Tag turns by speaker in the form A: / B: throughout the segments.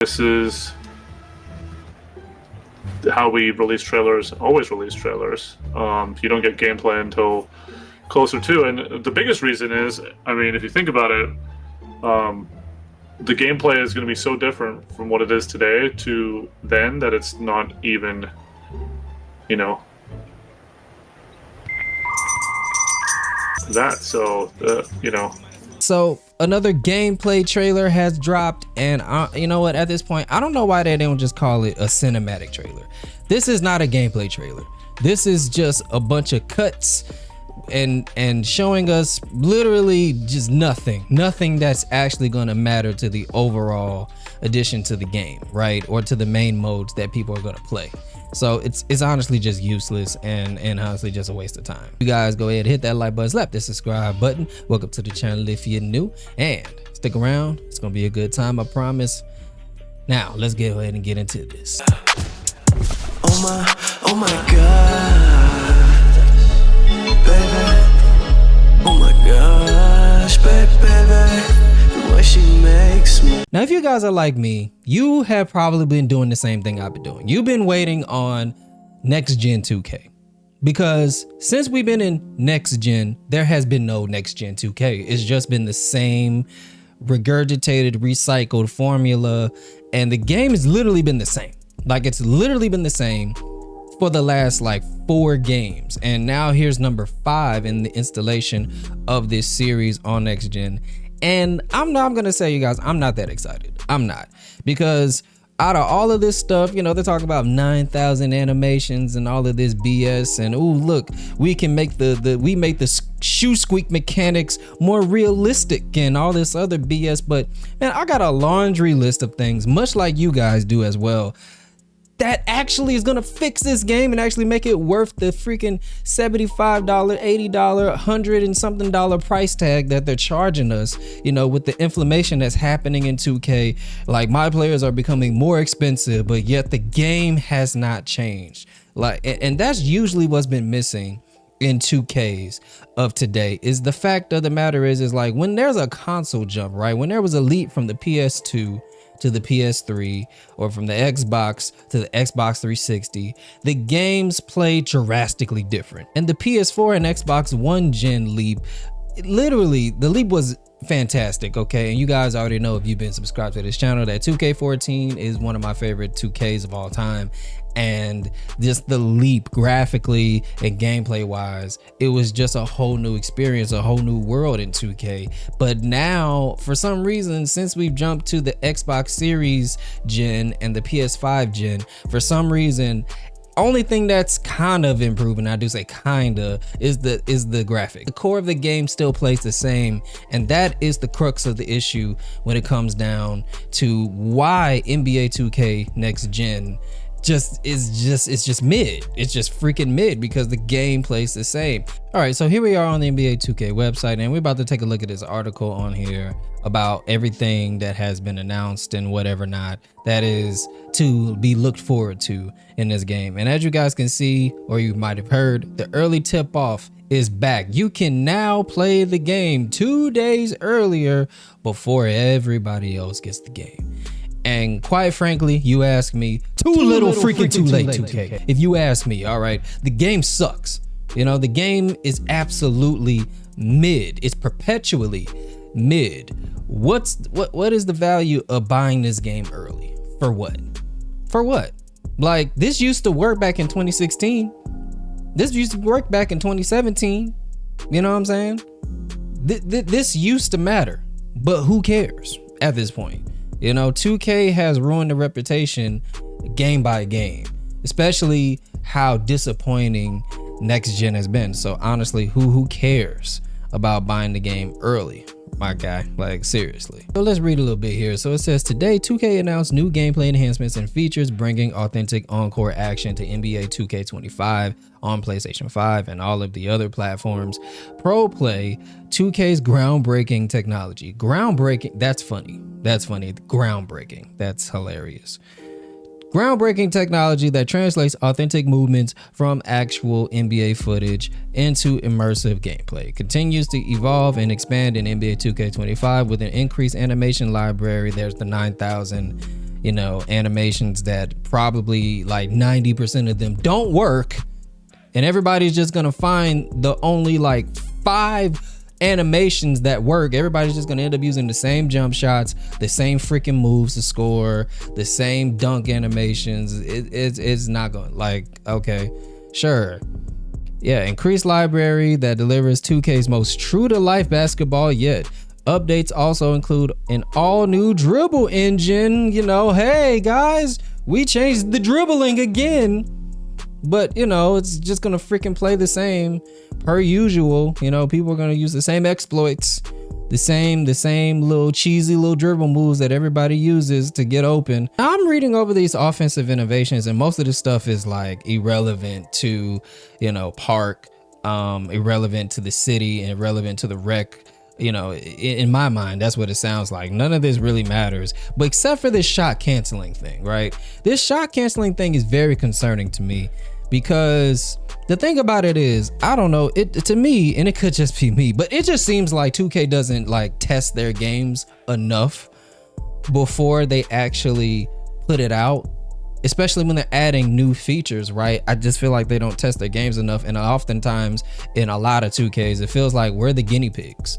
A: This is how we release trailers, always release trailers. You don't get gameplay until closer to, and the biggest reason is, I mean, if you think about it, the gameplay is going to be so different from what it is today to then that it's not even, that. So,
B: So another gameplay trailer has dropped, and you know what? At this point, I don't know why they don't just call it a cinematic trailer. This is not a gameplay trailer. This is just a bunch of cuts and showing us literally just nothing that's actually going to matter to the overall addition to the game, right? Or to the main modes that people are going to play. So it's honestly just useless and honestly just a waste of time. You guys go ahead, hit that like button, slap the subscribe button. Welcome to the channel if you're new, and stick around. It's gonna be a good time, I promise. Now let's get ahead and get into this.
C: Oh my god, baby. Oh my gosh, baby, the way she makes me.
B: Now, if you guys are like me, you have probably been doing the same thing I've been doing. You've been waiting on next gen 2K, because since we've been in next gen, there has been no next gen 2K. It's just been the same regurgitated, recycled formula, and the game has literally been the same. Like, it's literally been the same for the last like 4 games, and now here's number 5 in the installation of this series on next gen. And I'm gonna say, you guys, I'm not that excited. I'm not, because out of all of this stuff, they're talking about 9,000 animations and all of this BS, and ooh, look, we can make the shoe squeak mechanics more realistic and all this other BS. But man, I got a laundry list of things, much like you guys do as well, that actually is gonna fix this game and actually make it worth the freaking $75, $80, $100 and something price tag that they're charging us, with the inflammation that's happening in 2K. Like, my players are becoming more expensive, but yet the game has not changed. Like, and that's usually what's been missing in 2Ks of today. Is the fact of the matter is like, when there's a console jump, right? When there was a leap from the PS2 to the PS3, or from the Xbox to the Xbox 360, the games play drastically different. And the PS4 and Xbox One gen leap, literally, the leap was fantastic, okay? And you guys already know, if you've been subscribed to this channel, that 2K14 is one of my favorite 2Ks of all time. And just the leap graphically and gameplay wise, it was just a whole new experience, a whole new world in 2K. But now, for some reason, since we've jumped to the Xbox Series gen and the PS5 gen, for some reason, only thing that's kind of improving, I do say kinda, is the graphic. The core of the game still plays the same, and that is the crux of the issue when it comes down to why NBA 2K next gen it's just mid. It's just freaking mid, because the game plays the same. All right, so here we are on the NBA 2K website, and we're about to take a look at this article on here about everything that has been announced and whatever not that is to be looked forward to in this game. And as you guys can see, or you might have heard, the early tip off is back. You can now play the game 2 days earlier before everybody else gets the game. And quite frankly, you ask me, too little freaking too late, 2K. If you ask me, all right, the game sucks. The game is absolutely mid. It's perpetually mid. What is the value of buying this game early? For what? For what? Like, this used to work back in 2016. This used to work back in 2017. You know what I'm saying? This used to matter, but who cares at this point? 2K has ruined the reputation game by game, especially how disappointing next gen has been. So honestly, who cares about buying the game early, my guy? Like, seriously. So let's read a little bit here. So it says, today 2K announced new gameplay enhancements and features bringing authentic encore action to NBA 2K25 on PlayStation 5 and all of the other platforms. Pro Play, 2K's groundbreaking technology. Groundbreaking, that's funny. That's funny. Groundbreaking, that's hilarious. Groundbreaking technology that translates authentic movements from actual NBA footage into immersive gameplay. Continues to evolve and expand in NBA 2K25 with an increased animation library. There's the 9,000 animations that probably like 90% of them don't work, and everybody's just gonna find the only like 5 animations that work. Everybody's just gonna end up using the same jump shots, the same freaking moves to score, the same dunk animations. It's not going, like, okay, sure. Yeah, increased library that delivers 2K's most true to life basketball yet. Updates also include an all new dribble engine. Hey guys, we changed the dribbling again. But it's just gonna freaking play the same per usual. People are gonna use the same exploits, the same little cheesy little dribble moves that everybody uses to get open. I'm reading over these offensive innovations, and most of this stuff is like irrelevant to park, irrelevant to the city, and irrelevant to the rec. In my mind, that's what it sounds like. None of this really matters, but except for this shot canceling thing, right? This shot canceling thing is very concerning to me, because the thing about it is, I don't know, it to me, and it could just be me, but it just seems like 2K doesn't like test their games enough before they actually put it out, especially when they're adding new features, right? I just feel like they don't test their games enough, and oftentimes in a lot of 2Ks, it feels like we're the guinea pigs.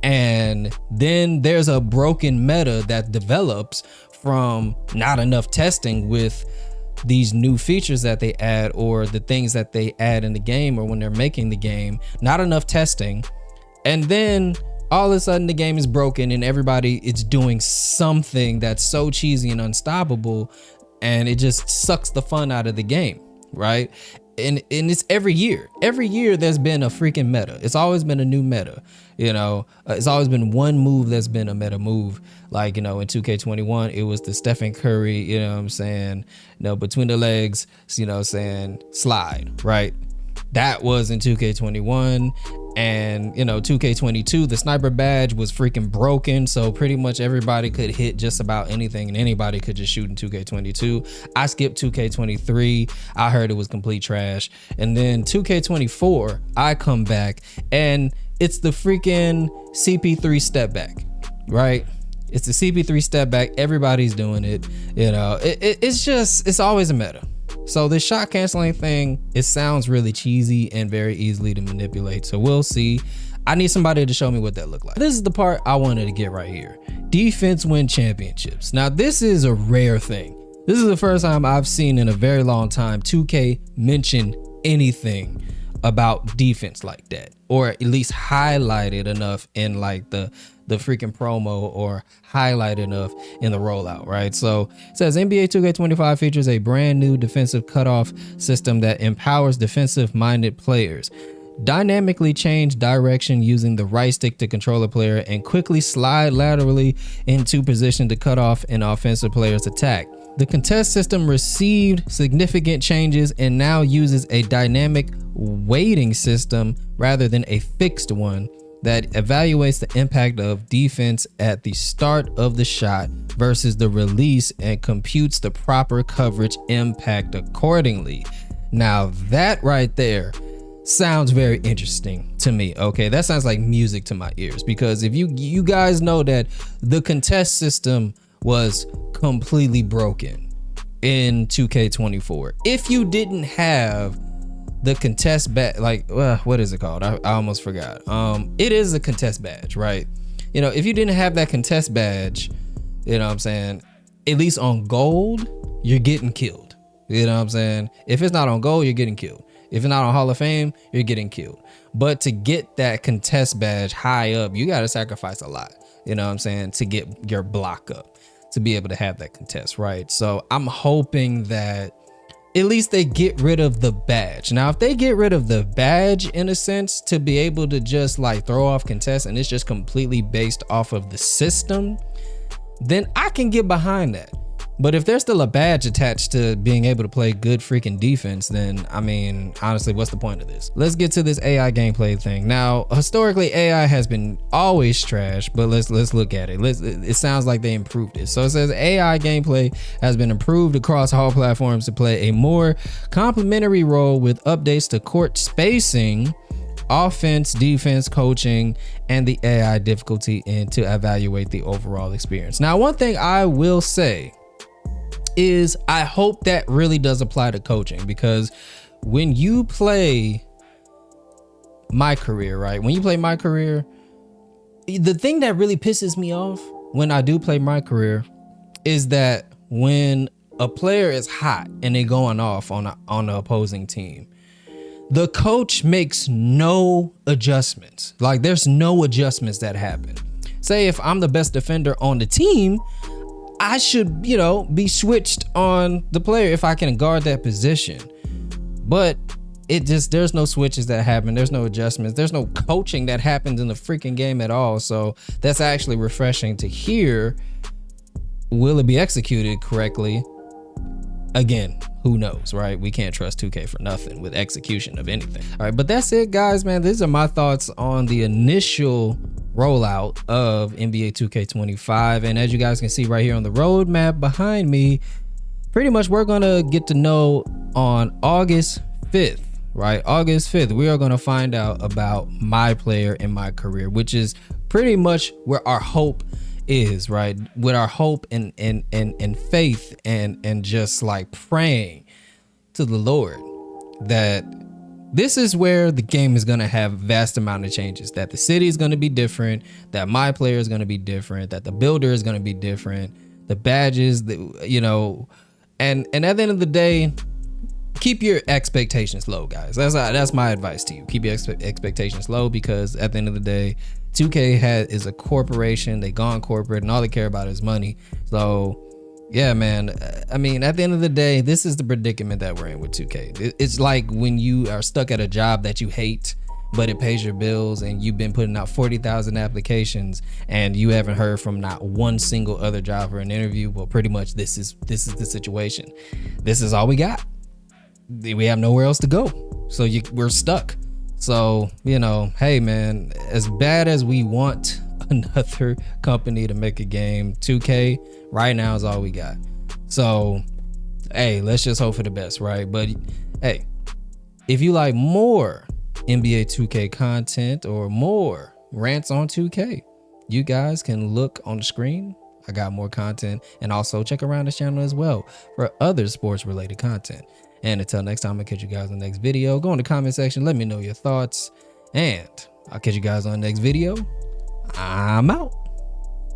B: And then there's a broken meta that develops from not enough testing with these new features that they add, or the things that they add in the game, or when they're making the game, not enough testing. And then all of a sudden the game is broken, and everybody is doing something that's so cheesy and unstoppable, and it just sucks the fun out of the game, right? And it's every year there's been a freaking meta. It's always been a new meta. It's always been one move that's been a meta move. Like, in 2K21, it was the Stephen Curry, between the legs, slide, right? That was in 2K21. And 2K22, the sniper badge was freaking broken, so pretty much everybody could hit just about anything, and anybody could just shoot in 2K22. I skipped 2K23. I heard it was complete trash. And then 2K24, I come back, and it's the freaking CP3 step back, right? It's the CP3 step back. Everybody's doing it. It's always a meta. So this shot canceling thing, it sounds really cheesy and very easily to manipulate. So we'll see. I need somebody to show me what that looked like. This is the part I wanted to get right here. Defense win championships. Now this is a rare thing. This is the first time I've seen in a very long time 2K mention anything about defense like that, or at least highlighted enough in like the freaking promo, or highlight enough in the rollout, right? So it says NBA 2K25 features a brand new defensive cutoff system that empowers defensive minded players. Dynamically change direction using the right stick to control a player, and quickly slide laterally into position to cut off an offensive player's attack. The contest system received significant changes and now uses a dynamic weighting system rather than a fixed one that evaluates the impact of defense at the start of the shot versus the release, and computes the proper coverage impact accordingly. Now that right there sounds very interesting to me. Okay, that sounds like music to my ears, because if you guys know that the contest system was completely broken in 2K24. If you didn't have the contest badge, like, what is it called? I almost forgot. It is a contest badge, right? If you didn't have that contest badge, what I'm saying, at least on gold, you're getting killed. What I'm saying? If it's not on gold, you're getting killed. If it's not on Hall of Fame, you're getting killed. But to get that contest badge high up, you got to sacrifice a lot. What I'm saying? To get your block up, to be able to have that contest, right? So I'm hoping that at least they get rid of the badge. Now, if they get rid of the badge, in a sense, to be able to just like throw off contests, and it's just completely based off of the system, then I can get behind that. But if there's still a badge attached to being able to play good freaking defense, then I mean, honestly, what's the point of this? Let's get to this AI gameplay thing. Now, historically, AI has been always trash, but let's look at it. It sounds like they improved it. So it says AI gameplay has been improved across all platforms to play a more complementary role with updates to court spacing, offense, defense, coaching, and the AI difficulty, and to evaluate the overall experience. Now, one thing I will say is I hope that really does apply to coaching, because when you play my career, right? When you play my career, the thing that really pisses me off when I do play my career is that when a player is hot and they going off on the opposing team, the coach makes no adjustments. Like, there's no adjustments that happen. Say if I'm the best defender on the team, I should, be switched on the player if I can guard that position. But there's no switches that happen. There's no adjustments. There's no coaching that happens in the freaking game at all. So that's actually refreshing to hear. Will it be executed correctly? Again, who knows, right? We can't trust 2K for nothing with execution of anything. All right, but that's it, guys, man. These are my thoughts on the initial rollout of NBA 2K25. And as you guys can see right here on the roadmap behind me, pretty much we're gonna get to know on August 5th, right? August 5th, we are gonna find out about my player in my career, which is pretty much where our hope is, right? With our hope and faith and just like praying to the Lord that this is where the game is going to have vast amount of changes, that the city is going to be different, that my player is going to be different, that the builder is going to be different, the badges, and at the end of the day, keep your expectations low, guys. That's my advice to you. Keep your expectations low, because at the end of the day, 2K is a corporation. They gone corporate, and all they care about is money. So yeah, man. I mean, at the end of the day, this is the predicament that we're in with 2K. It's like when you are stuck at a job that you hate, but it pays your bills, and you've been putting out 40,000 applications and you haven't heard from not one single other job for an interview. Well, pretty much this is the situation. This is all we got. We have nowhere else to go. So we're stuck. So, hey man, as bad as we want another company to make a game, 2K right now is all we got. So, hey, let's just hope for the best, right? But hey, if you like more NBA 2K content or more rants on 2K, you guys can look on the screen. I got more content, and also check around this channel as well for other sports related content. And until next time, I'll catch you guys in the next video. Go in the comment section, let me know your thoughts, and I'll catch you guys on the next video. I'm out.